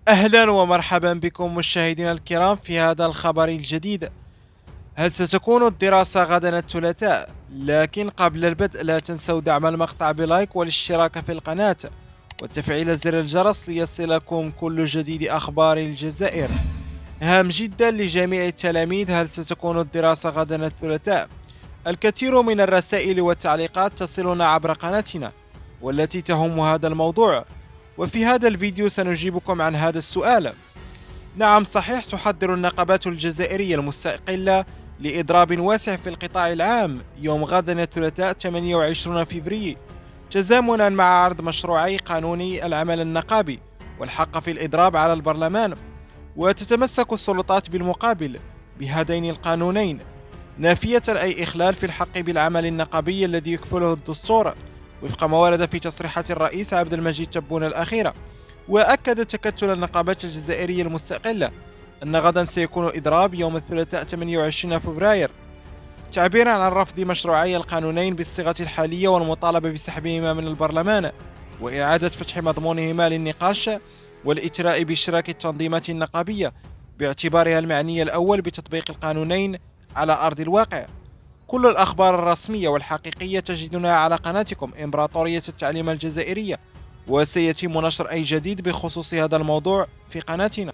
أهلا ومرحبا بكم مشاهدينا الكرام في هذا الخبر الجديد. هل ستكون الدراسة غدا الثلاثاء؟ لكن قبل البدء لا تنسوا دعم المقطع بلايك والاشتراك في القناة وتفعيل زر الجرس ليصلكم كل جديد أخبار الجزائر. هام جدا لجميع التلاميذ، هل ستكون الدراسة غدا الثلاثاء؟ الكثير من الرسائل والتعليقات تصلنا عبر قناتنا والتي تهم هذا الموضوع، وفي هذا الفيديو سنجيبكم عن هذا السؤال. نعم صحيح، تحضر النقابات الجزائرية المستقلة لإضراب واسع في القطاع العام يوم غد الثلاثاء 28 فبراير، تزامنا مع عرض مشروعي قانوني العمل النقابي والحق في الإضراب على البرلمان. وتتمسك السلطات بالمقابل بهذين القانونين، نافية أي إخلال في الحق بالعمل النقابي الذي يكفله الدستور وفق ما ورد في تصريحات الرئيس عبد المجيد تبون الأخيرة. وأكد تكتل النقابات الجزائرية المستقلة أن غدا سيكون إضراب يوم الثلاثاء 28 فبراير، تعبيرا عن رفض مشروعي القانونين بالصيغة الحالية والمطالبة بسحبهما من البرلمان وإعادة فتح مضمونهما للنقاش والإتراء باشتراك التنظيمات النقابية باعتبارها المعني الأول بتطبيق القانونين على أرض الواقع. كل الأخبار الرسمية والحقيقية تجدونها على قناتكم إمبراطورية التعليم الجزائرية، وسيتم نشر أي جديد بخصوص هذا الموضوع في قناتنا.